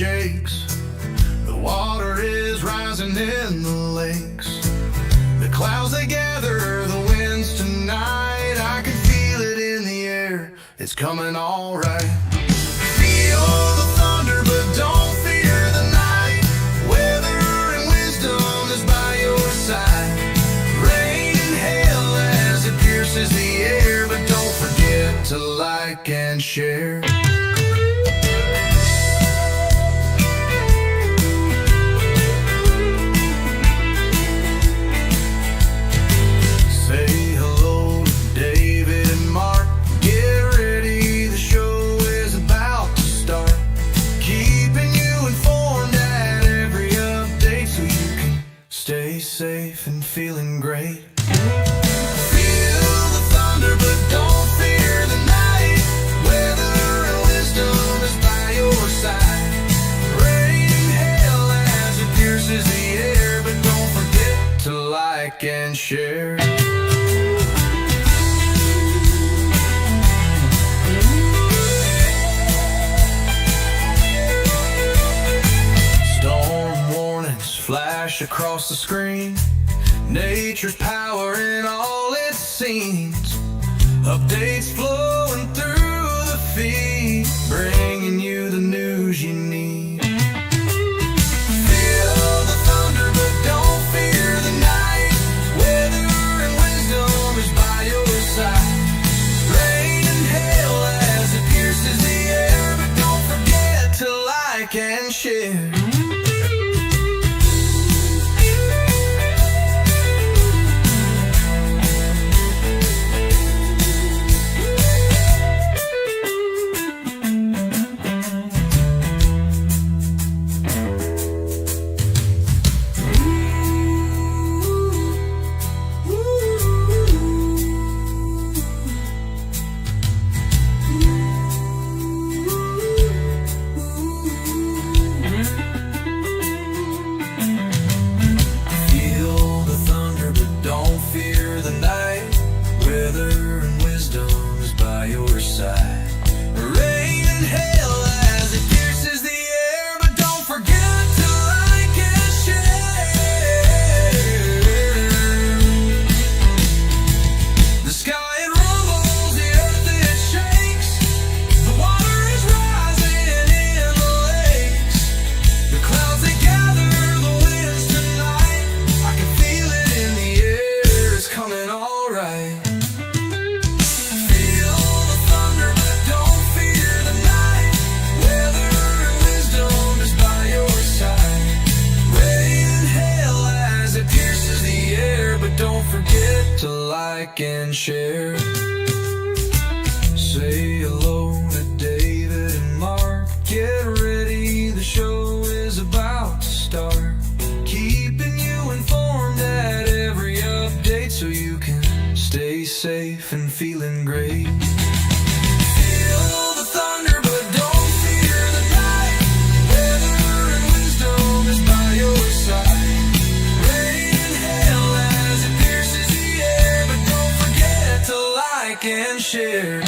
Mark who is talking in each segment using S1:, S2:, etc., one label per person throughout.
S1: shakes. The water is rising in the lakes. The clouds they gather, the winds tonight. I can feel it in the air, it's coming all right. Feel the thunder, but don't fear the night. Weather and wisdom is by your side. Rain and hail as it pierces the air, but don't forget to like and share. Stay safe and feeling great. Feel the thunder, but don't fear the night. Weather and wisdom is by your side. Rain and hail as it pierces the air, but don't forget to like and share. Flash across the screen, nature's power in all its scenes. Updates flowing through the feed, bringing you the news you need. Feel the thunder, but don't fear the night. Weather and wisdom is by your side. Rain and hail as it pierces the air, but don't forget to like and share. And share. Say hello to David and Mark. Get ready, the show is about to start. Keeping you informed at every update so you can stay safe and feeling great. Feel the thunder, but don't fear the night. Weather and wisdom is by your side. And share.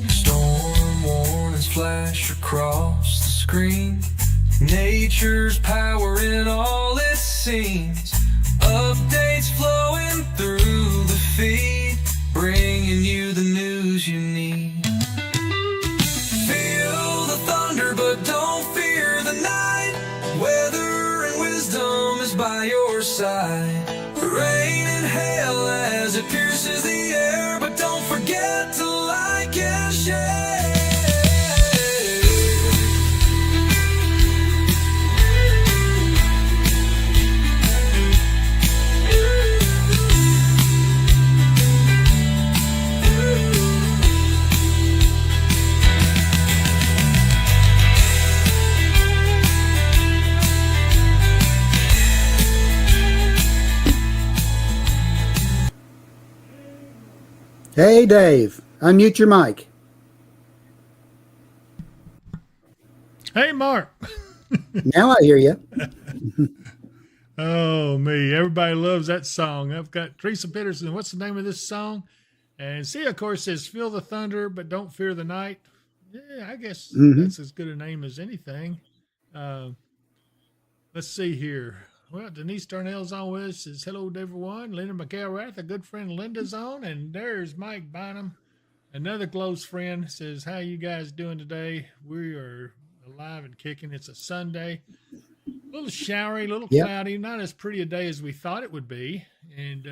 S1: Storm warnings flash across the screen. Nature's power in all its scenes. Updates flowing through the feed, bringing you the news you need. Feel the thunder, but don't fear the night. Weather and wisdom is by your side. Rain and hail as it pierces the air, but don't forget to like and share.
S2: Hey Dave, unmute your mic.
S3: Hey, Mark.
S2: Now I hear you.
S3: Oh, me. Everybody loves that song. I've got Teresa Peterson. What's the name of this song? And C, of course, says, Feel the thunder, but don't fear the night. Yeah, I guess
S2: Hmm.
S3: that's as good a name as anything. Uh, let's see here. Well, Denise Darnell's on with us. Says, hello to everyone. Linda McElrath, a good friend Linda's on. And there's Mike Bynum, another close friend. Says, how you guys doing today? We are alive and kicking. It's a Sunday. A little showery, a little
S2: Yep.
S3: cloudy, not as pretty a day as we thought it would be. And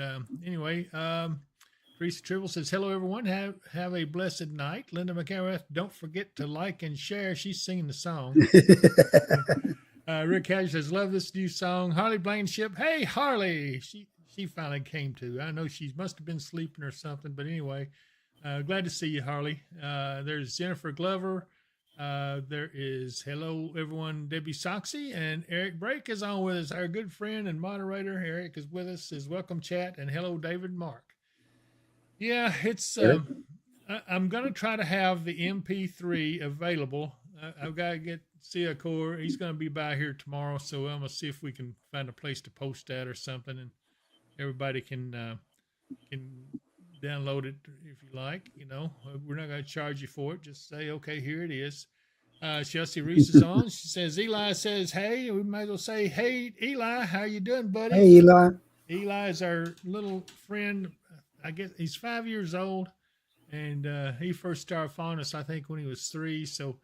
S3: anyway, Teresa Tribble says, hello, everyone. Have a blessed night. Linda McElrath, don't forget to like and share. She's singing the song. Rick Hatch says, love this new song. Harley Blankenship. Hey, Harley. She finally came to. I know she must have been sleeping or something. But anyway, glad to see you, Harley. There's Jennifer Glover. There is hello everyone, Debbie Soxy, and Eric Brake is on with us. Our good friend and moderator Eric is with us. Is welcome chat and hello David Mark. Yeah, it's
S2: Eric?
S3: I'm gonna try to have the MP3 available. I've got to get Cia Core. He's gonna be by here tomorrow, so I'm gonna see if we can find a place to post that or something, and everybody can download it if you like. You know, we're not gonna charge you for it. Just say okay, here it is. Chelsea Reese is on. She says, Eli says, hey, we might as well say, hey, Eli, how you doing, buddy?
S2: Hey, Eli.
S3: Eli is our little friend. I guess he's 5 years old, and he first started following us, I think, when he was 3. So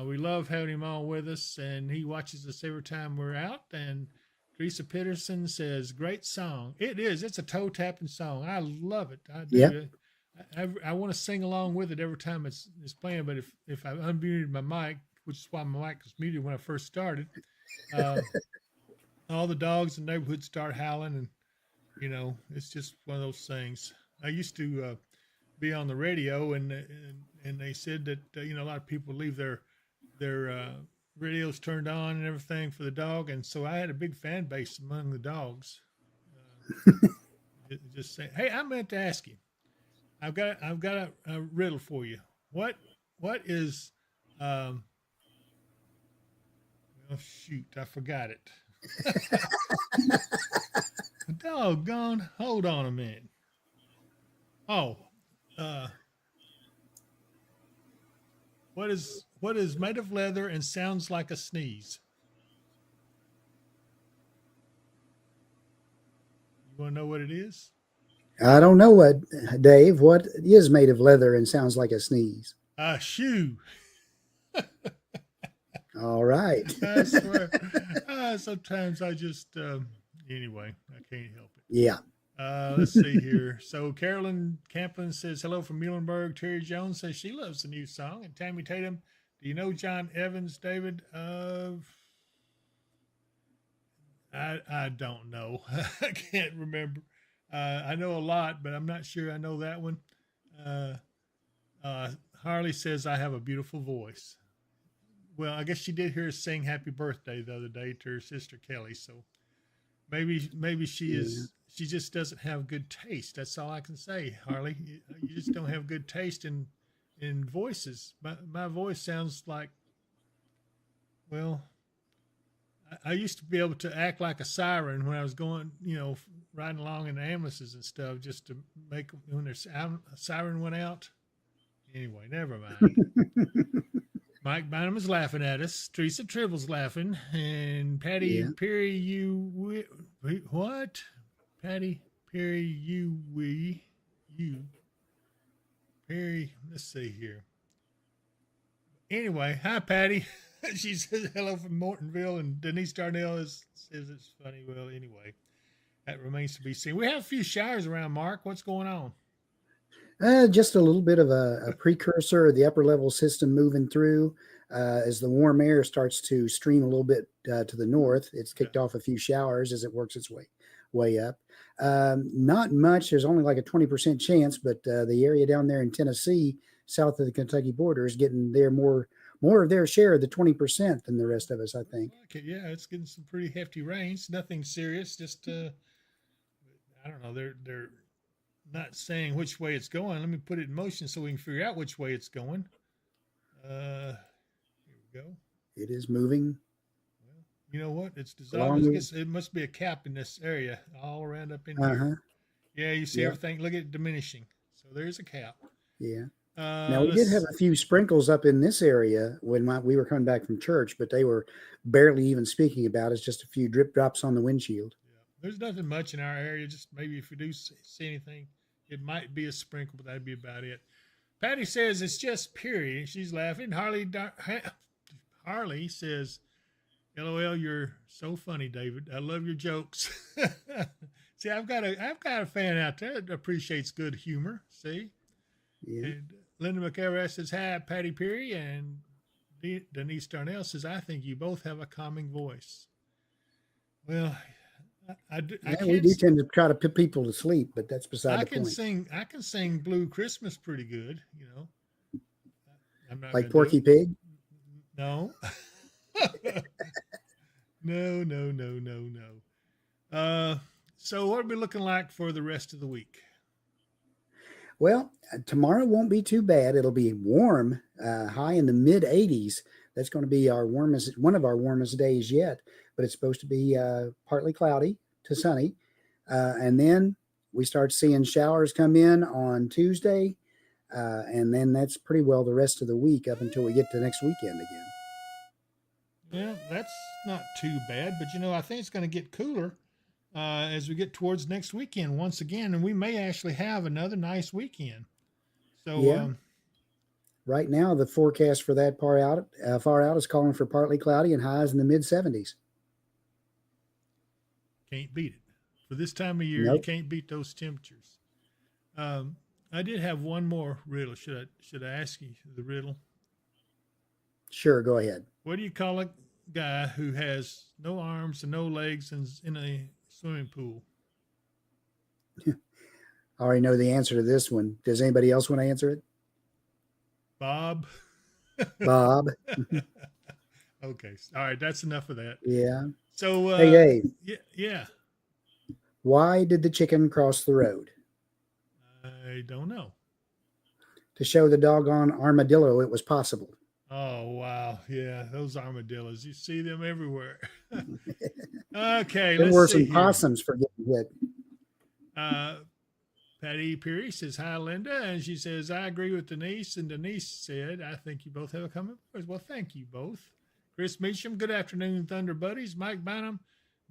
S3: we love having him on with us, and he watches us every time we're out. And Teresa Peterson says, great song. It is. It's a toe-tapping song. I love it. I
S2: Yep.
S3: do. I want to sing along with it every time it's playing. But if I unmuted my mic, which is why my mic was muted when I first started, uh, all the dogs in the neighborhood start howling, and it's just one of those things. I used to be on the radio, and they said that a lot of people leave their radios turned on and everything for the dog, and so I had a big fan base among the dogs. Just saying, hey, I meant to ask you. I've got a riddle for you. What is um oh shoot, I forgot it. Doggone, hold on a minute. Oh, uh what is made of leather and sounds like a sneeze? You want to know what it is?
S2: I don't know Dave. What is made of leather and sounds like a sneeze?
S3: A shoe.
S2: All right.
S3: I swear. Sometimes I just anyway, I can't help it.
S2: Yeah.
S3: Let's see here. So Carolyn Camplin says hello from Muhlenberg. Terry Jones says she loves the new song. And Tammy Tatum, do you know John Evans, David? I don't know. I can't remember. I know a lot, but I'm not sure I know that one. Uh, Harley says I have a beautiful voice. Well, I guess she did hear us sing "Happy Birthday" the other day to her sister Kelly. So maybe
S2: Yeah.
S3: she just doesn't have good taste. That's all I can say, Harley. You just don't have good taste in voices. My voice sounds like, well, I used to be able to act like a siren when I was going, riding along in the ambulances and stuff, just to make when there's a siren went out. Anyway, never mind. Mike Bynum is laughing at us. Teresa Tribble's laughing, and Patty
S2: Yeah.
S3: Perry, what? Patty Perry, you Perry. Let's see here. Anyway, hi Patty. She says hello from Mortonville, and Denise Darnell says it's funny. Well, anyway, that remains to be seen. We have a few showers around. Mark, what's going on?
S2: Just a little bit of a precursor of the upper level system moving through. As the warm air starts to stream a little bit to the north, it's
S3: Yeah.
S2: kicked off a few showers as it works its way up. Not much. There's only like a 20% chance, but the area down there in Tennessee, south of the Kentucky border, is getting their more of their share of the 20% than the rest of us, I think.
S3: I like it. Yeah, it's getting some pretty hefty rains. Nothing serious. Just I don't know. They're not saying which way it's going. Let me put it in motion so we can figure out which way it's going. Here we go.
S2: It is moving
S3: Well, you know what? It's
S2: along
S3: dissolving.
S2: the.
S3: It must be a cap in this area, all around up in
S2: Uh
S3: here.
S2: huh.
S3: Yeah, you see
S2: Yep.
S3: everything. Look at it diminishing. So there's a cap.
S2: Yeah. Now we did have
S3: Let's.
S2: a few sprinkles up in this area when we were coming back from church, but they were barely even speaking about it. It's just a few drip drops on the windshield.
S3: Yeah, there's nothing much in our area. Just maybe if we do see anything, it might be a sprinkle, but that'd be about it. Patty says it's just period. She's laughing. Harley says, "LOL, you're so funny, David. I love your jokes." See, I've got a fan out there that appreciates good humor. See,
S2: Yeah.
S3: and Linda McElrath says, "Hi, Patty Perry," and Denise Darnell says, "I think you both have a calming voice." Well, I
S2: Yeah, we
S3: can't.
S2: do tend to try to put people to sleep, but that's beside
S3: I
S2: the
S3: can
S2: point.
S3: sing. I can sing Blue Christmas pretty good. You know, I'm not
S2: Like
S3: gonna do it.
S2: Porky Pig.
S3: No, no, no, no, no, no. So what are we looking like for the rest of the week?
S2: Well, tomorrow won't be too bad. It'll be warm, high in the mid 80s. That's going to be our warmest, one of our warmest days yet. But it's supposed to be partly cloudy to sunny, and then we start seeing showers come in on Tuesday, and then that's pretty well the rest of the week up until we get to next weekend again.
S3: Yeah, that's not too bad. But I think it's going to get cooler as we get towards next weekend once again, and we may actually have another nice weekend. So
S2: Yeah. Right now, the forecast for that far out is calling for partly cloudy and highs in the mid 70s.
S3: can't beat it for this time of year. You
S2: Nope.
S3: can't beat those temperatures. I did have one more riddle. Should I ask you the riddle?
S2: Sure, go ahead.
S3: What do you call a guy who has no arms and no legs and is in a swimming pool?
S2: I already know the answer to this one. Does anybody else want to answer it?
S3: Bob.
S2: Bob.
S3: Okay. All right. That's enough of that.
S2: Yeah.
S3: So,
S2: Hey, Dave,
S3: yeah.
S2: why did the chicken cross the road?
S3: I don't know.
S2: To show the doggone armadillo it was possible.
S3: Oh, wow. Yeah. Those armadillos. You see them everywhere. Okay.
S2: There
S3: Let's
S2: were
S3: see
S2: some
S3: here.
S2: possums for getting hit.
S3: Patty Perry says, "Hi, Linda." And she says, "I agree with Denise." And Denise said, "I think you both have a common voice." Well, thank you both. Chris Meacham, good afternoon, Thunder Buddies. Mike Bynum,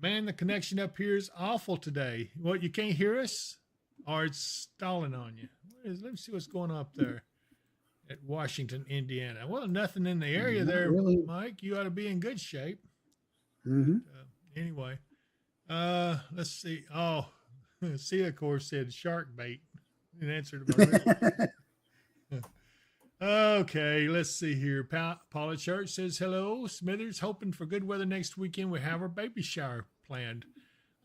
S3: man, the connection up here is awful today. What, you can't hear us? Or it's stalling on you? Let me see what's going on up there at Washington, Indiana. Well, nothing in the area
S2: Not
S3: there,
S2: really.
S3: Mike. You ought to be in good shape.
S2: Hmm.
S3: Anyway, let's see. Oh, Sia, of course, said shark bait in answer to my riddle. Okay, let's see here. Paula Church says, "Hello, Smithers. Hoping for good weather next weekend. We have our baby shower planned.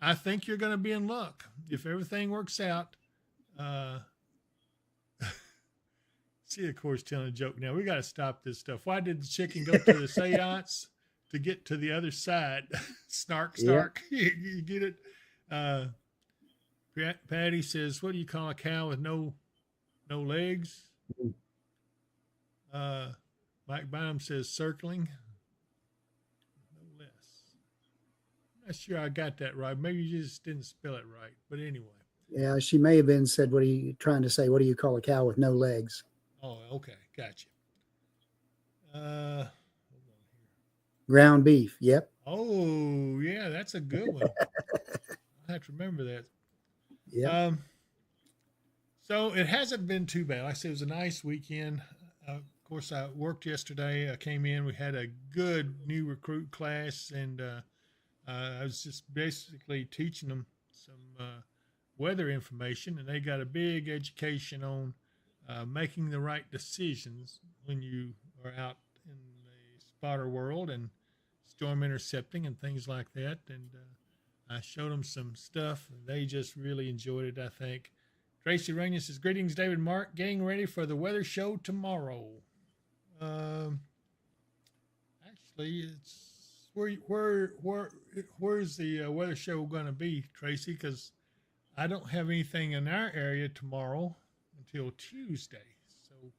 S3: I think you're going to be in luck if everything works out." See, of course, telling a joke. Now we got to stop this stuff. Why did the chicken go to the seance to get to the other side? Snark, snark. Yeah. You get it? Patty says, "What do you call a cow with no legs?" Mike Bynum says, "Circling." No less. I'm not sure I got that right. Maybe you just didn't spell it right. But anyway.
S2: Yeah, she may have been said, "What are you trying to say? What do you call a cow with no legs?"
S3: Oh, okay. Gotcha. Hold on here.
S2: Ground beef. Yep.
S3: Oh, yeah, that's a good one. I have to remember that.
S2: Yeah.
S3: So it hasn't been too bad. Like I said, it was a nice weekend. Of course, I worked yesterday. I came in. We had a good new recruit class, and I was just basically teaching them some weather information, and they got a big education on making the right decisions when you are out in the spotter world and storm intercepting and things like that. And I showed them some stuff, and they just really enjoyed it, I think. Tracy Rainier says, "Greetings, David and Mark. Getting ready for the weather show tomorrow." Actually, it's where's the weather show going to be, Tracy? Because I don't have anything in our area tomorrow until Tuesday. So I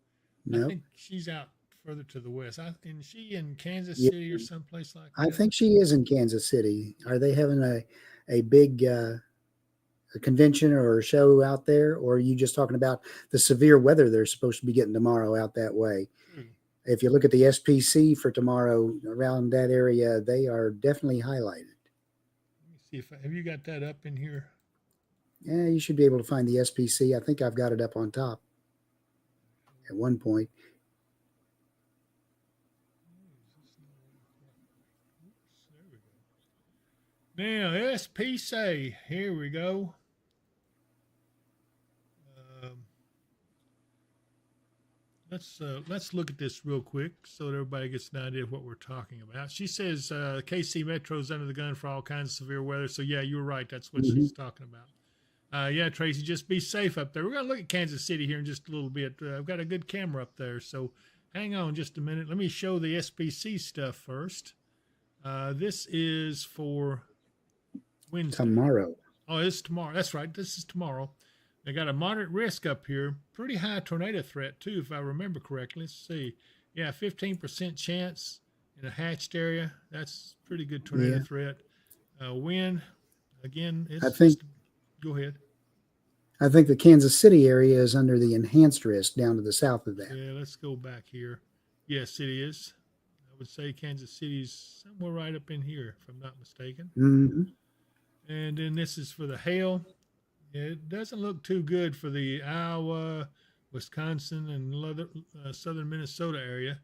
S2: Nope.
S3: think she's out further to the west. Is she in Kansas
S2: Yeah,
S3: City or someplace like
S2: I
S3: that?
S2: think she is in Kansas City. Are they having a big a convention or a show out there, or are you just talking about the severe weather they're supposed to be getting tomorrow out that way?
S3: True.
S2: If you look at the SPC for tomorrow around that area, they are definitely highlighted.
S3: Let me see if have you got that up in here?
S2: Yeah, you should be able to find the SPC. I think I've got it up on top at one point.
S3: There we go. Now SPC. Here we go. Um, let's look at this real quick so that everybody gets an idea of what we're talking about. She says KC Metro's under the gun for all kinds of severe weather. So yeah, you're right. That's what she's talking about. Yeah, Tracy, just be safe up there. We're going to look at Kansas City here in just a little bit. I've got a good camera up there, so hang on just a minute. Let me show the SPC stuff first. This is for Wednesday.
S2: Tomorrow.
S3: Oh, it's tomorrow. That's right. This is tomorrow. They got a moderate risk up here. Pretty high tornado threat, too, if I remember correctly. Let's see. Yeah, 15% chance in a hatched area. That's pretty good tornado threat. Wind, again, go ahead.
S2: I think the Kansas City area is under the enhanced risk down to the south of that.
S3: Yeah, let's go back here. Yes, it is. I would say Kansas City's somewhere right up in here, if I'm not mistaken.
S2: Mm-hmm.
S3: And then this is for the hail. It doesn't look too good for the Iowa, Wisconsin, and southern Minnesota area,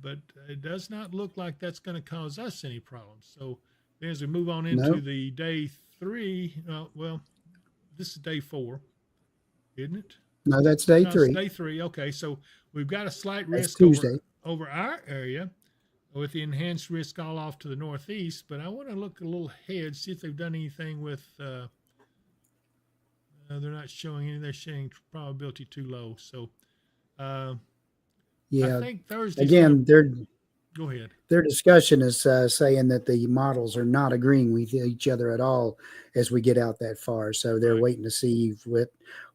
S3: but it does not look like that's going to cause us any problems. So as we move on into the day 3, this is day 4, isn't it?
S2: No, that's day 3.
S3: It's day 3. Okay, so we've got a slight risk over our area with the enhanced risk all off to the northeast. But I want to look a little ahead, see if they've done anything with. They're not showing any. They're showing probability too low. So, I think Thursday.
S2: Again,
S3: go ahead.
S2: Their discussion is saying that the models are not agreeing with each other at all as we get out that far. So they're waiting to see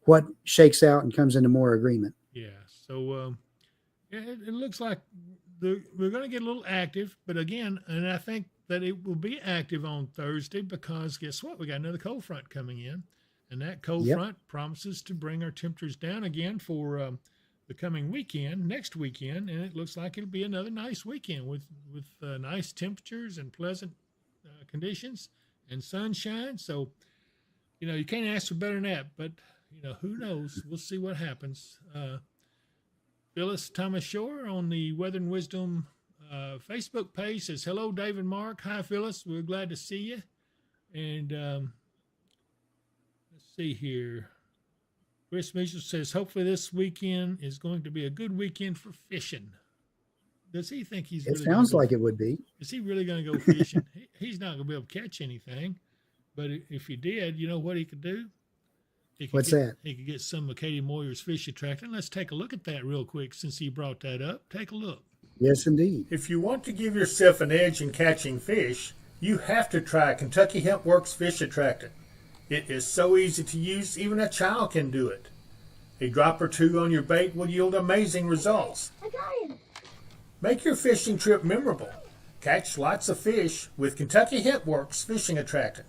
S2: what shakes out and comes into more agreement.
S3: Yeah. So it looks like we're going to get a little active, but again, and I think that it will be active on Thursday because guess what? We got another cold front coming in, and that cold front promises to bring our temperatures down again for the coming weekend, next weekend, and it looks like it'll be another nice weekend with nice temperatures and pleasant conditions and sunshine. So, you can't ask for better than that, but, who knows? We'll see what happens. Phyllis Thomas Shore on the Weather and Wisdom Facebook page says, hello, Dave and Mark. Hi, Phyllis. We're glad to see you. And let's see here. Chris Mitchell says, hopefully this weekend is going to be a good weekend for fishing. Does he think he's really
S2: sounds like it would be.
S3: Is he really going to go fishing? He's not going to be able to catch anything. But if he did, you know what he could do?
S2: What's that?
S3: He could get some of Katie Moyer's fish attractant. Let's take a look at that real quick since he brought that up. Take a look.
S2: Yes, indeed.
S4: If you want to give yourself an edge in catching fish, you have to try Kentucky Hemp Works Fish Attractant. It is so easy to use, even a child can do it. A drop or two on your bait will yield amazing results.
S5: I got him.
S4: Make your fishing trip memorable. Catch lots of fish with Kentucky Hemp Works Fishing Attractant.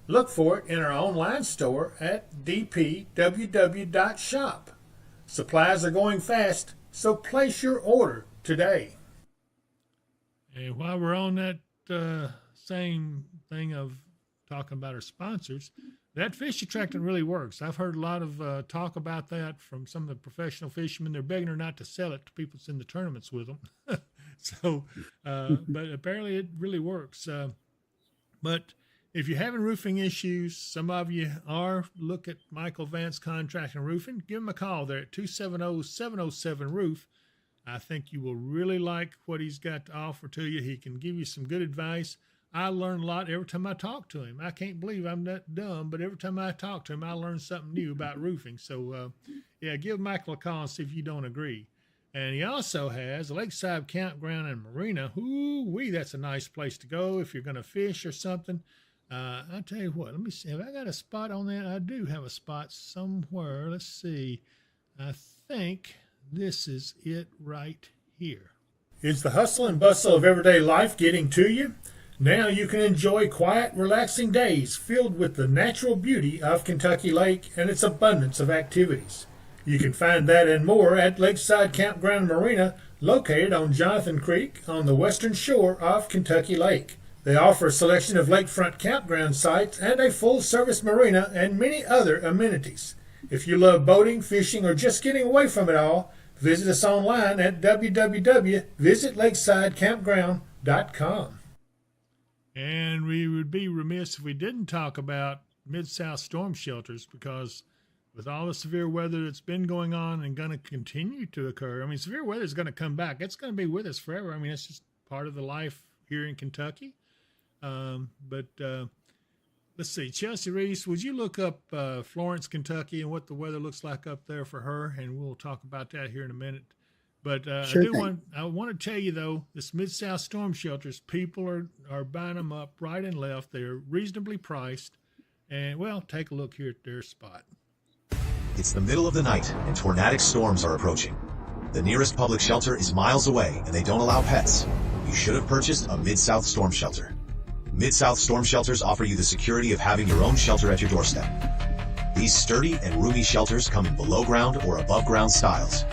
S4: Look for it in our online store at dpww.shop. Supplies are going fast, so place your order today.
S3: And while we're on that same thing of talking about our sponsors, that fish attractant really works. I've heard a lot of talk about that from some of the professional fishermen. They're begging her not to sell it to people that's in the tournaments with them. But apparently it really works. But if you're having roofing issues, some of you are, look at Michael Vance Contracting and Roofing. Give him a call there at 270-707-ROOF. I think you will really like what he's got to offer to you. He can give you some good advice. I learn a lot every time I talk to him. I can't believe I'm that dumb, but every time I talk to him, I learn something new about roofing. So, give Michael a call and see if you don't agree. And he also has a lakeside campground and marina. Ooh-wee, that's a nice place to go if you're going to fish or something. I'll tell you what, let me see. Have I got a spot on that? I do have a spot somewhere. Let's see. I think this is it right here.
S4: Is the hustle and bustle of everyday life getting to you? Now you can enjoy quiet, relaxing days filled with the natural beauty of Kentucky Lake and its abundance of activities. You can find that and more at Lakeside Campground Marina, located on Jonathan Creek on the western shore of Kentucky Lake. They offer a selection of lakefront campground sites and a full-service marina and many other amenities. If you love boating, fishing, or just getting away from it all, visit us online at www.visitlakesidecampground.com.
S3: And we would be remiss if we didn't talk about Mid-South storm shelters, because with all the severe weather that's been going on and going to continue to occur, I mean, severe weather is going to come back. It's going to be with us forever. I mean, it's just part of the life here in Kentucky. Let's see. Chelsea Reese, would you look up Florence, Kentucky, and what the weather looks like up there for her? And we'll talk about that here in a minute. But
S2: Sure
S3: I want to tell you, though, this Mid-South storm shelters, people are buying them up right and left. They're reasonably priced. And, well, take a look here at their spot.
S5: It's the middle of the night, and tornadic storms are approaching. The nearest public shelter is miles away, and they don't allow pets. You should have purchased a Mid-South storm shelter. Mid-South storm shelters offer you the security of having your own shelter at your doorstep. These sturdy and roomy shelters come in below-ground or above-ground styles.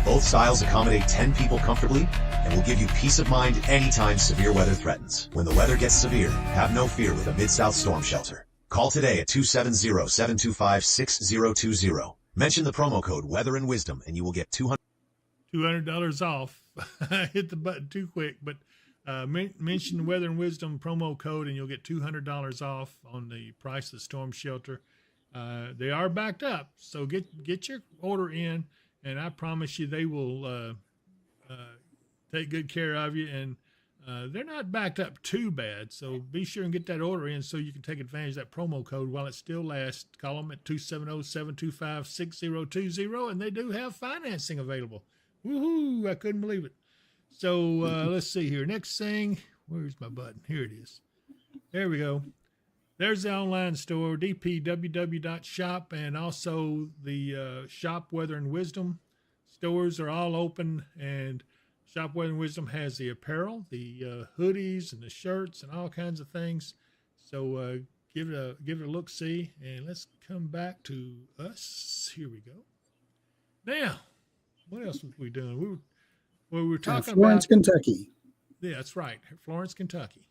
S5: Both styles accommodate 10 people comfortably and will give you peace of mind anytime severe weather threatens. When the weather gets severe, have no fear with a Mid-South storm shelter. Call today at 270-725-6020. Mention the promo code Weather and Wisdom and you will get
S3: $200 off. I hit the button too quick, but mention the Weather and Wisdom promo code and you'll get $200 off on the price of the storm shelter. They are backed up, so get your order in, and I promise you they will take good care of you. And they're not backed up too bad, so be sure and get that order in so you can take advantage of that promo code while it still lasts. Call them at 270-725-6020, and they do have financing available. Woohoo! I couldn't believe it. So let's see here. Next thing, where's my button? Here it is. There we go. There's the online store, dpww.shop, and also the Shop Weather and Wisdom stores are all open, and Shop Weather and Wisdom has the apparel, the hoodies, and the shirts, and all kinds of things. So give it a look, see, and let's come back to us. Here we go. Now, what else was we doing? We were talking
S2: Florence,
S3: about
S2: Kentucky.
S3: Yeah, that's right, Florence, Kentucky.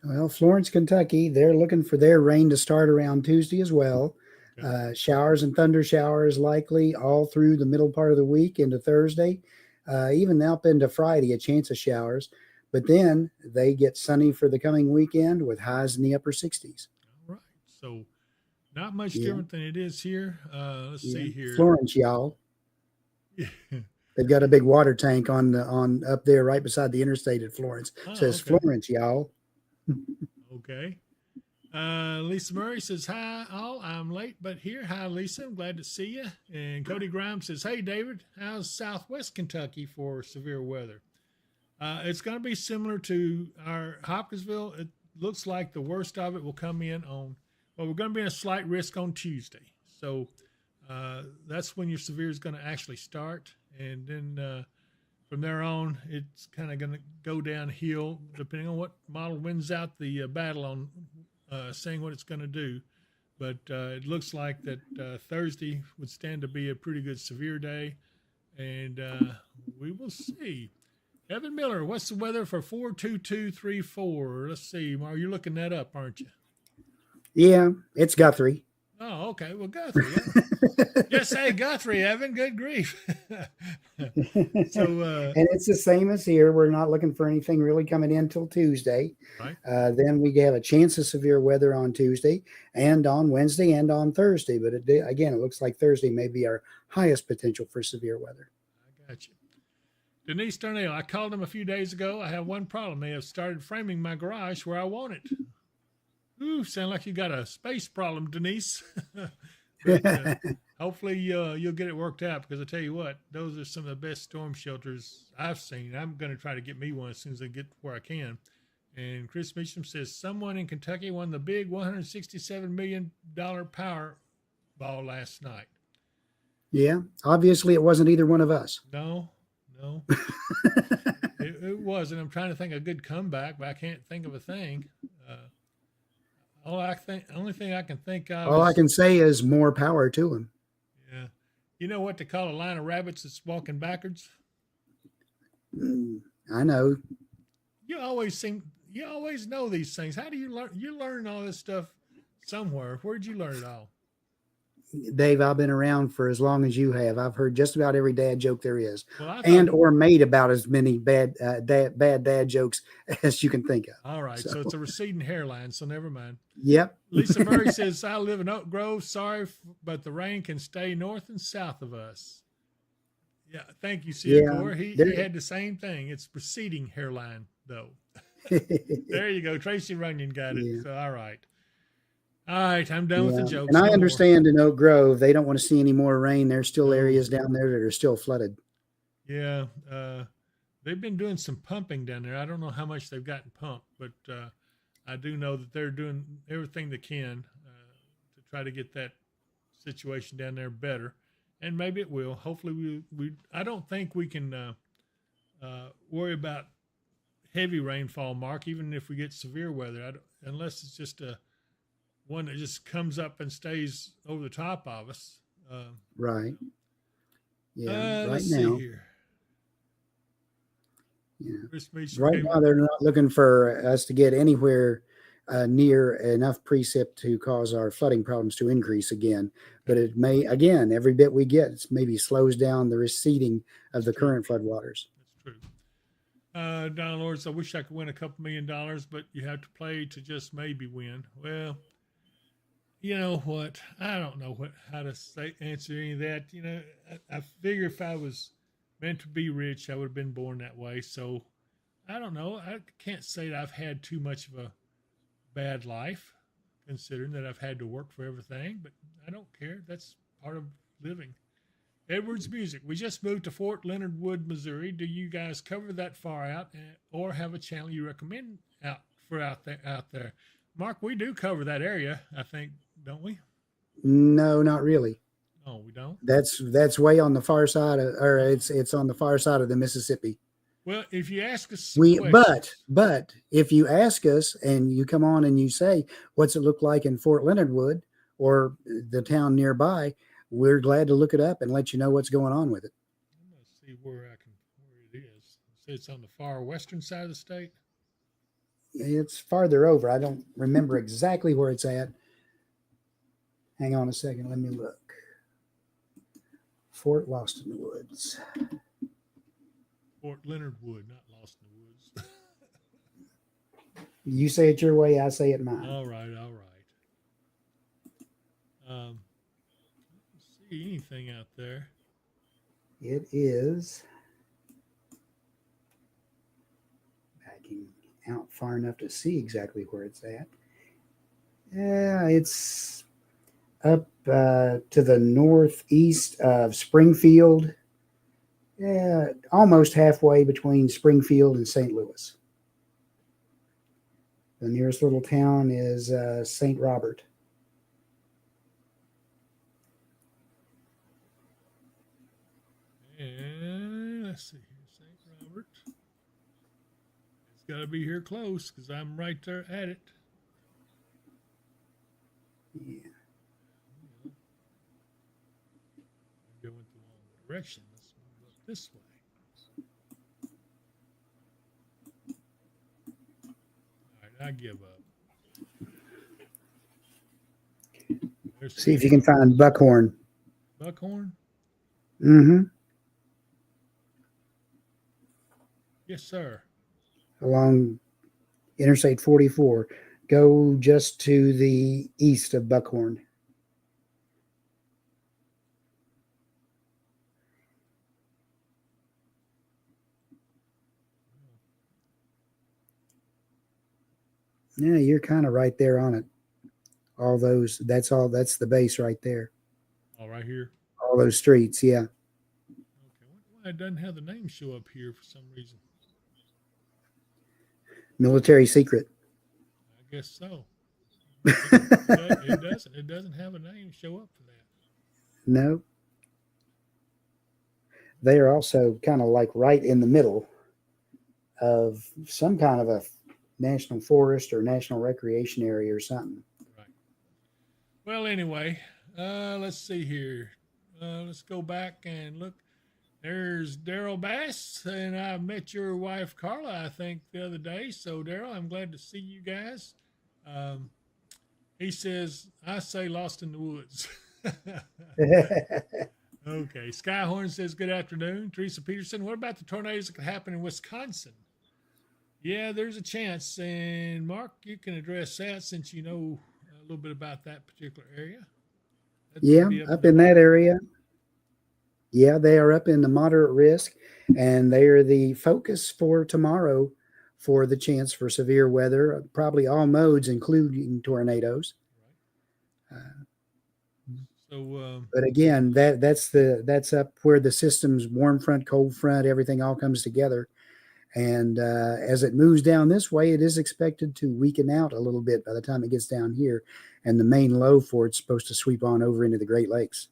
S2: Well, Florence, Kentucky, they're looking for their rain to start around Tuesday as well.
S3: Okay.
S2: Showers and thunder showers likely all through the middle part of the week into Thursday. Even up into Friday, a chance of showers. But then they get sunny for the coming weekend with highs in the upper 60s.
S3: All right. So not much different than it is here. Let's see here.
S2: Florence, y'all. They've got a big water tank on up there right beside the interstate at Florence. It says
S3: okay.
S2: Florence, y'all.
S3: Okay. Lisa Murray says, hi, all. I'm late, but here. Hi, Lisa. I'm glad to see you. And Cody Grimes says, hey, David, how's Southwest Kentucky for severe weather? It's going to be similar to our Hopkinsville. It looks like the worst of it will come in we're going to be in a slight risk on Tuesday. So that's when your severe is going to actually start. And then from there on, it's kind of going to go downhill depending on what model wins out the battle on saying what it's going to do. But it looks like that Thursday would stand to be a pretty good severe day, and we will see. Evan Miller, what's the weather for 42234? Let's see. Are you looking that up, aren't you?
S2: Yeah, it's Guthrie.
S3: Oh, okay. Well, Guthrie. Just say Guthrie, Evan. Good grief. So,
S2: and it's the same as here. We're not looking for anything really coming in till Tuesday.
S3: right.
S2: Then we have a chance of severe weather on Tuesday and on Wednesday and on Thursday. But again, it looks like Thursday may be our highest potential for severe weather.
S3: I got you. Denise Darnell, I called them a few days ago. I have one problem. They have started framing my garage where I want it. Ooh, sound like you got a space problem, Denise. But, hopefully you'll get it worked out, because I tell you what, those are some of the best storm shelters I've seen. I'm going to try to get me one as soon as I get where I can. And Chris Meacham says someone in Kentucky won the big $167 million Powerball last night.
S2: Yeah, obviously it wasn't either one of us.
S3: No, No, it wasn't. I'm trying to think of a good comeback, but I can't think of a thing. Only thing I can think of
S2: All I
S3: is,
S2: can say is more power to him.
S3: yeah. You know what they call a line of rabbits that's walking backwards?
S2: I know.
S3: You always know these things. How do you learn? You learn all this stuff somewhere. Where'd you learn it all?
S2: Dave, I've been around for as long as you have. I've heard just about every dad joke there is,
S3: Well, I
S2: and
S3: thought,
S2: or made about as many bad dad jokes as you can think of.
S3: all right, so it's a receding hairline, so never mind.
S2: Yep.
S3: Lisa Murray says, I live in Oak Grove. Sorry, but the rain can stay north and south of us. Yeah, thank you, Theodore. He had the same thing. It's receding hairline, though. There you go. Tracy Runyon got it.
S2: Yeah.
S3: So, all right. All right, I'm done with the jokes.
S2: And I
S3: No more.
S2: understand in Oak Grove, they don't want to see any more rain. There's still
S3: No.
S2: areas down there that are still flooded.
S3: Yeah, they've been doing some pumping down there. I don't know how much they've gotten pumped, but I do know that they're doing everything they can to try to get that situation down there better, and maybe it will. Hopefully, we I don't think we can worry about heavy rainfall, Mark, even if we get severe weather, unless it's just one that just comes up and stays over the top of us.
S2: Right. Yeah. Right
S3: Let's
S2: now.
S3: see here.
S2: Yeah.
S3: Chris Meach
S2: Right
S3: came-
S2: now, they're not looking for us to get anywhere near enough precip to cause our flooding problems to increase again. But it may, again, every bit we get, it's maybe slows down the receding of the current floodwaters.
S3: That's true. Don Lords, I wish I could win a couple $1 million, but you have to play to just maybe win. Well, you know what? I don't know how to answer any of that. You know, I figure if I was meant to be rich, I would have been born that way. So I don't know. I can't say that I've had too much of a bad life, considering that I've had to work for everything, but I don't care. That's part of living. Edwards Music. We just moved to Fort Leonard Wood, Missouri. Do you guys cover that far out, or have a channel you recommend out there? Mark, we do cover that area, I think, don't we?
S2: No, not really.
S3: No, we don't.
S2: That's way on the far side of, or it's on the far side of the Mississippi.
S3: Well, if you ask us some questions,
S2: but if you ask us and you come on and you say, what's it look like in Fort Leonard Wood or the town nearby, we're glad to look it up and let you know what's going on with it.
S3: I'm going to see where it is. So it's on the far western side of the state.
S2: It's farther over. I don't remember exactly where it's at. Hang on a second. Let me look. Fort Lost in the Woods.
S3: Fort Leonard Wood, not Lost in the Woods.
S2: You say it your way, I say it mine.
S3: All right. I don't see anything out there.
S2: It is backing out far enough to see exactly where it's at. Yeah, it's up to the northeast of Springfield. Yeah, almost halfway between Springfield and St. Louis. The nearest little town is St. Robert.
S3: And let's see here, St. Robert. It's got to be here close because I'm right there at it.
S2: Yeah.
S3: Going the wrong direction. Let's move up this way. All right, I give up.
S2: See if you can find Buckhorn.
S3: Buckhorn?
S2: Mm-hmm.
S3: Yes, sir.
S2: Along Interstate 44. Go just to the east of Buckhorn. Yeah, you're kind of right there on it. All those, that's the base right there.
S3: All right here.
S2: All those streets, yeah.
S3: Okay. Why it doesn't have the name show up here for some reason?
S2: Military secret.
S3: I guess so. It doesn't. It doesn't have a name show up for that.
S2: No. they are also kind of like right in the middle of some kind of a national forest or national recreation area or something.
S3: Right. Well, anyway, let's see here. Let's go back and look. There's Daryl Bass, and I met your wife Carla, I think, the other day. So, Daryl, I'm glad to see you guys. Um, he says, "I say lost in the woods." Okay. Skyhorn says, "Good afternoon." Teresa Peterson, what about the tornadoes that could happen in Wisconsin? Yeah, there's a chance. And Mark, you can address that since you know a little bit about that particular area. That's going to
S2: Yeah,
S3: be up
S2: up
S3: the
S2: in that
S3: moderate.
S2: area. Yeah, they are up in the moderate risk, and they are the focus for tomorrow for the chance for severe weather, probably all modes, including tornadoes. Uh,
S3: So,
S2: but again, that's up where the system's warm front, cold front, everything all comes together. And as it moves down this way, it is expected to weaken out a little bit by the time it gets down here. And the main low for it's supposed to sweep on over into the Great Lakes.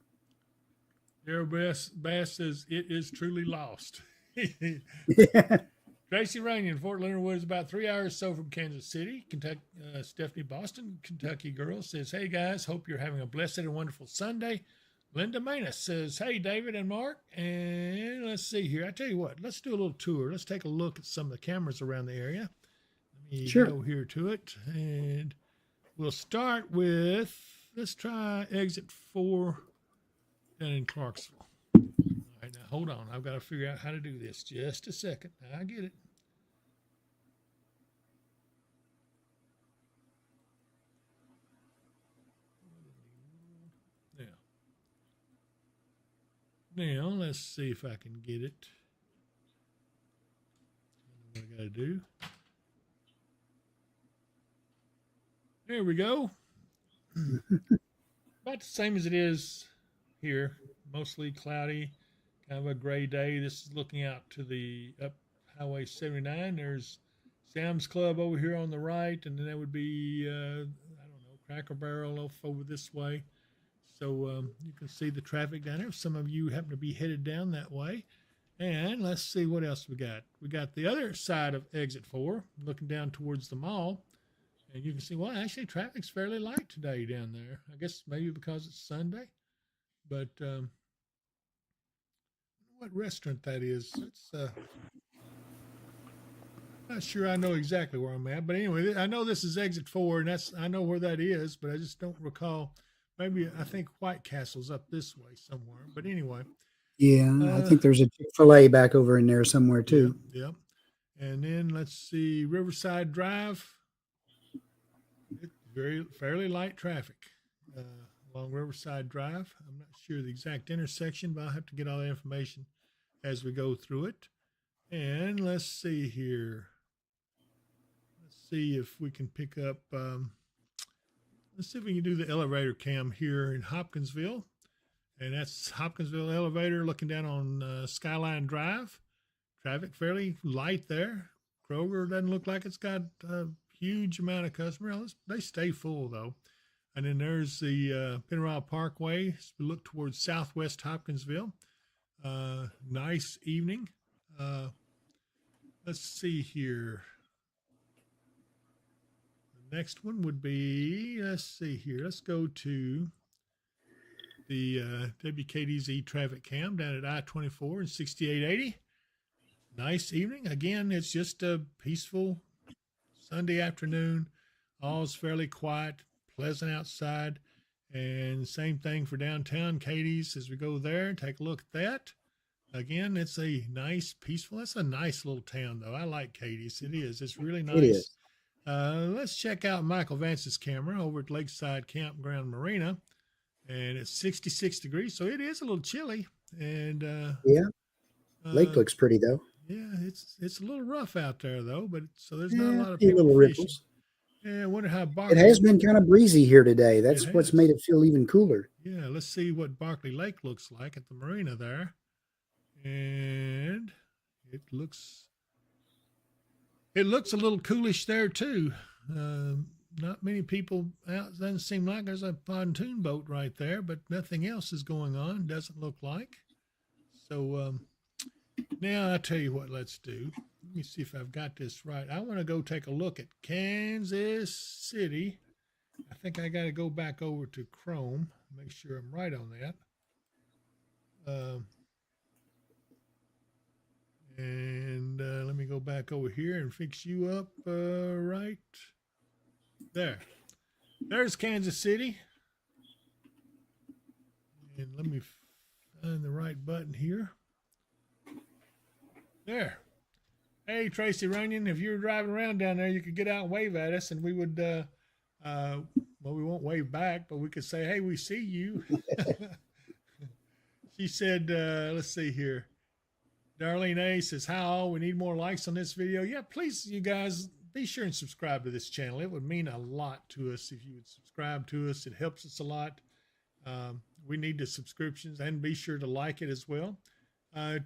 S3: Daryl Bass says, it is truly lost.
S2: Yeah.
S3: Tracy Rainian, Fort Leonard Wood is about 3 hours so from Kansas City. Kentucky, Stephanie Boston, Kentucky girl, says, "Hey guys, hope you're having a blessed and wonderful Sunday." Linda Manus says, "Hey David and Mark." And let's see here. I tell you what, let's do a little tour. Let's take a look at some of the cameras around the area. Let me
S2: Sure.
S3: go here to it. And we'll start with, let's try exit 4 down in Clarksville. All right, now hold on. I've got to figure out how to do this. Just a second. I get it. Now let's see if I can get it. What I got to do. There we go. About the same as it is here. Mostly cloudy, kind of a gray day. This is looking out to the up Highway 79. There's Sam's Club over here on the right, and then that would be I don't know, Cracker Barrel off over this way. So you can see the traffic down there. Some of you happen to be headed down that way. And let's see what else we got. We got the other side of exit 4, looking down towards the mall. And you can see, well, actually, traffic's fairly light today down there. I guess maybe because it's Sunday. But what restaurant that is? It's not sure I know exactly where I'm at. But anyway, I know this is exit 4, and I know where that is, but I just don't recall. Maybe I think White Castle's up this way somewhere. But anyway.
S2: Yeah, I think there's a Chick-fil-A back over in there somewhere too.
S3: Yep. And then let's see, Riverside Drive. It's fairly light traffic along Riverside Drive. I'm not sure the exact intersection, but I'll have to get all the information as we go through it. And let's see here. Let's see if we can pick up. Let's see if we can do the elevator cam here in Hopkinsville. And that's Hopkinsville elevator looking down on Skyline Drive. Traffic fairly light there. Kroger doesn't look like it's got a huge amount of customers. They stay full, though. And then there's the Pennyroyal Parkway. So we look towards southwest Hopkinsville. Nice evening. Let's see here. The next one would be, let's see here. Let's go to the WKDZ traffic cam down at I-24 and 6880. Nice evening. Again, it's just a peaceful Sunday afternoon. All's fairly quiet, pleasant outside. And same thing for downtown Katie's as we go there and take a look at that. Again, it's a nice, peaceful, that's a nice little town, though. I like Katie's. It is. It's really nice.
S2: It is.
S3: Let's check out Michael Vance's camera over at Lakeside Campground Marina. And it's 66 degrees, so it is a little chilly. And
S2: yeah, lake looks pretty though.
S3: Yeah, it's a little rough out there though, but so there's not a lot of
S2: few
S3: people
S2: little
S3: fishing.
S2: ripples.
S3: Yeah, I wonder how
S2: It
S3: Barkley.
S2: has been kind of breezy here today. That's
S3: It
S2: what's
S3: has.
S2: made it feel even cooler.
S3: Yeah, let's see what Barkley Lake looks like at the marina there, and it looks a little coolish there too. Not many people out. Doesn't seem like there's a pontoon boat right there, but nothing else is going on. Doesn't look like. So Now, I'll tell you what, let's do. Let me see if I've got this right. I want to go take a look at Kansas City. I think I got to go back over to Chrome, make sure I'm right on that. And let me go back over here and fix you up right there. There's Kansas City. And let me find the right button here. There. Hey, Tracy Runyon, if you were driving around down there, you could get out and wave at us, and we would, well, we won't wave back, but we could say, hey, we see you. She said, let's see here. Darlene A says, how? We need more likes on this video. Yeah, please, you guys, be sure and subscribe to this channel. It would mean a lot to us if you would subscribe to us. It helps us a lot. We need the subscriptions, and be sure to like it as well.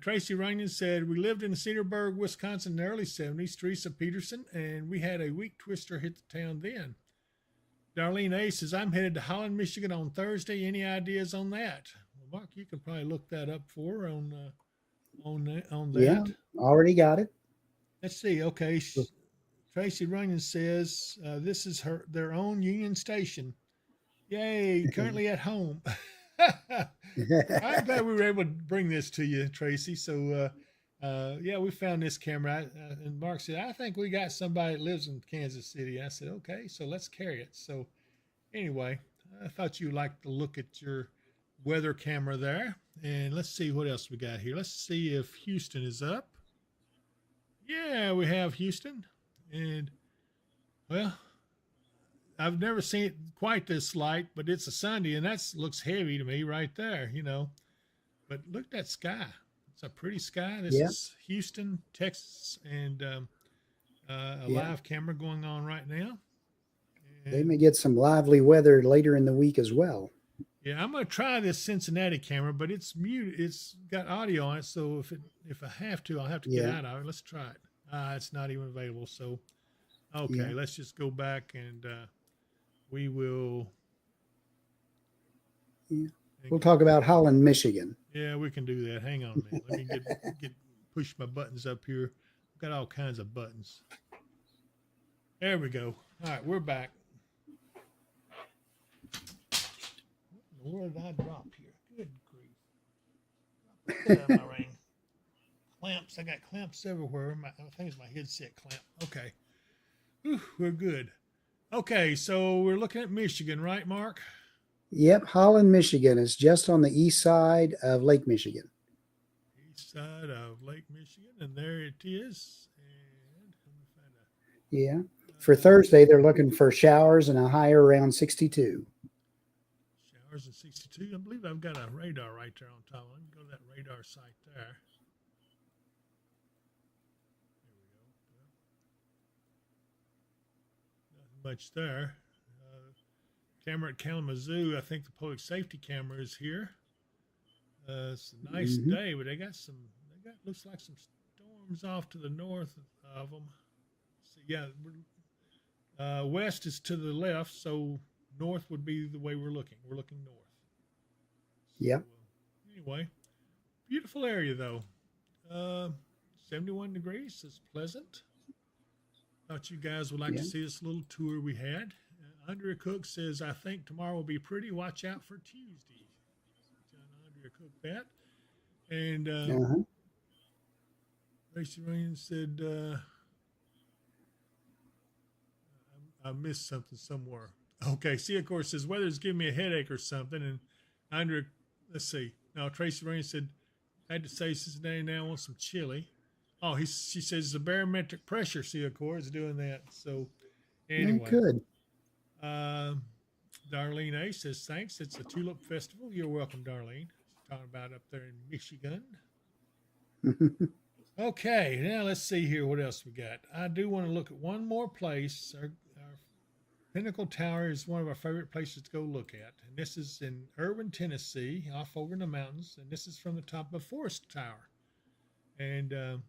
S3: Tracy Runyon said, we lived in Cedarburg, Wisconsin in the early 70s, Teresa Peterson, and we had a weak twister hit the town then. Darlene A says, I'm headed to Holland, Michigan on Thursday. Any ideas on that? Well, Mark, you can probably look that up for her on that.
S2: Yeah, already got it.
S3: Let's see. Okay. Tracy Runyon says, this is their own Union Station. Yay, currently at home. I'm glad we were able to bring this to you, Tracy. So, yeah, we found this camera. And Mark said, I think we got somebody that lives in Kansas City. I said, okay, so let's carry it. So, anyway, I thought you'd like to look at your weather camera there. And let's see what else we got here. Let's see if Houston is up. Yeah, we have Houston. And, well, I've never seen it quite this light, but it's a Sunday, and that looks heavy to me right there, you know. But look at that sky. It's a pretty sky. This is Houston, Texas, and a live camera going on right now. And
S2: they may get some lively weather later in the week as well.
S3: Yeah, I'm going to try this Cincinnati camera, but it's muted. It's got audio on it, so if I have to, I'll have to get out of it. Let's try it. It's not even available, so okay, let's just go back and we will.
S2: Yeah. We'll talk about Holland, Michigan.
S3: Yeah, we can do that. Hang on a minute. Let me get push my buttons up here. I've got all kinds of buttons. There we go. All right, we're back. Where did I drop here? Good grief. Look at my ring. Clamps. I got clamps everywhere. I think it's my headset clamp. Okay. Whew, we're good. Okay, so we're looking at Michigan, right, Mark?
S2: Yep, Holland, Michigan is just on the east side of Lake Michigan.
S3: East side of Lake Michigan, and there it is. And let me find a.
S2: Yeah. For Thursday, they're looking for showers and a high around 62.
S3: Showers at 62. I believe I've got a radar right there on top. Let me go to that radar site there. Much there. Camera at Kalamazoo. I think the public safety camera is here. It's a nice day, but they got looks like some storms off to the north of them. So yeah, west is to the left, so north would be the way we're looking. We're looking north.
S2: Yep.
S3: So, anyway, beautiful area though. 71 degrees is pleasant. Thought you guys would like to see this little tour we had. Andrea Cook says, I think tomorrow will be pretty. Watch out for Tuesday. Telling Andrea Cook that. And Tracy Rain said, I missed something somewhere. Okay, see, of course, says, weather's giving me a headache or something. And Andrea, let's see. Now, Tracy Rain said, I had to say Cincinnati now wants some chili. Oh, she says the barometric pressure, see, of course, is doing that. So, anyway.
S2: Good.
S3: Darlene A says, thanks. It's a tulip festival. You're welcome, Darlene. She's talking about up there in Michigan. Okay, now let's see here what else we got. I do want to look at one more place. Our Pinnacle Tower is one of our favorite places to go look at. And this is in Irving, Tennessee, off over in the mountains. And this is from the top of Forest Tower. And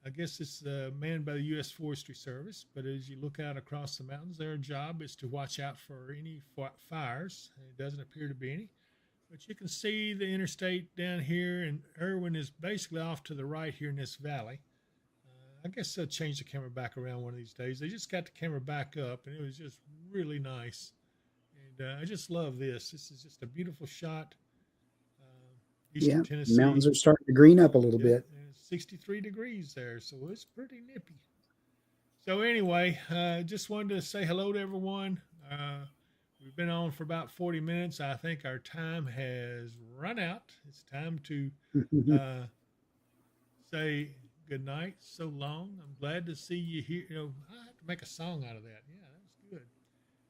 S3: I guess it's manned by the U.S. Forestry Service, but as you look out across the mountains, their job is to watch out for any fires. It doesn't appear to be any. But you can see the interstate down here, and Irwin is basically off to the right here in this valley. I guess they'll change the camera back around one of these days. They just got the camera back up, and it was just really nice. And I just love this. This is just a beautiful shot. Eastern Tennessee.
S2: Mountains are starting to green up a little bit.
S3: And it's 63 degrees there, so it's pretty nippy. So anyway, just wanted to say hello to everyone. We've been on for about 40 minutes. I think our time has run out. It's time to say good night. So long. I'm glad to see you here. You know, I have to make a song out of that. Yeah, that was good.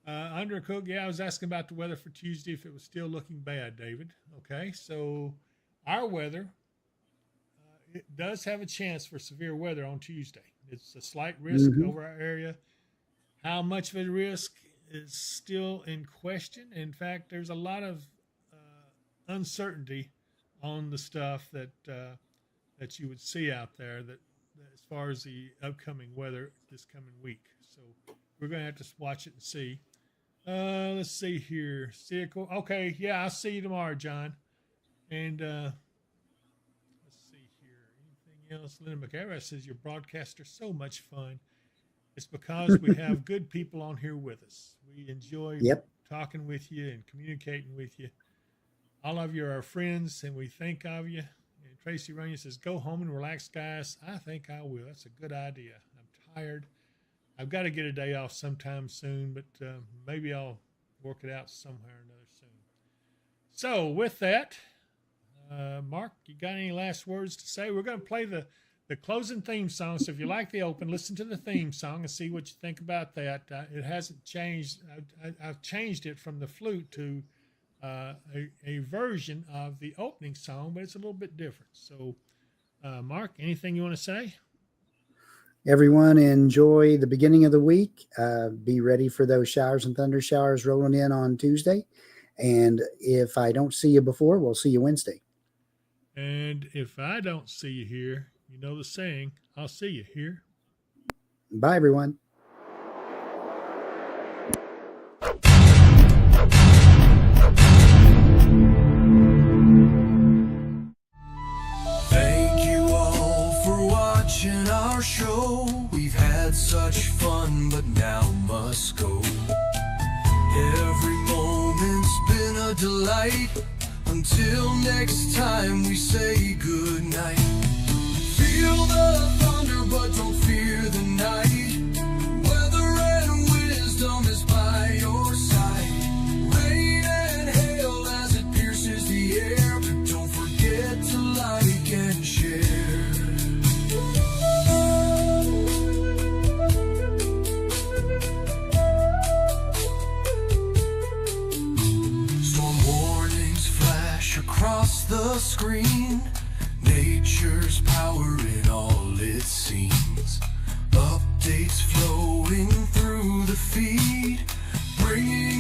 S3: Undercook, yeah, I was asking about the weather for Tuesday, if it was still looking bad, David. Okay, so our weather, it does have a chance for severe weather on Tuesday. It's a slight risk over our area. How much of a risk is still in question. In fact, there's a lot of uncertainty on the stuff that that you would see out there that as far as the upcoming weather this coming week. So we're going to have to watch it and see. Let's see here. Okay, yeah, I'll see you tomorrow, John. And let's see here. Anything else? Linda McAra says your broadcasts are so much fun. It's because we have good people on here with us. We enjoy talking with you and communicating with you. All of you are our friends, and we think of you. And Tracy Runyon says, go home and relax, guys. I think I will. That's a good idea. I'm tired. I've got to get a day off sometime soon, but maybe I'll work it out somewhere or another soon. So with that, Mark, you got any last words to say? We're going to play the closing theme song. So if you like the open, listen to the theme song and see what you think about that. It hasn't changed. I've changed it from the flute to a version of the opening song, but it's a little bit different. So, Mark, anything you want to say?
S2: Everyone enjoy the beginning of the week. Be ready for those showers and thunder showers rolling in on Tuesday. And if I don't see you before, we'll see you Wednesday.
S3: And if I don't see you here, you know the saying, I'll see you here.
S2: Bye, everyone.
S1: Thank you all for watching our show. We've had such fun, but now must go. Every moment's been a delight. Until next time, we say good night. Feel the thunder, but don't fear the night. Weather and wisdom is by your side. Rain and hail as it pierces the air, but don't forget to like and share. Storm warnings flash across the screen. Nature's power in all its scenes. Updates flowing through the feed, bringing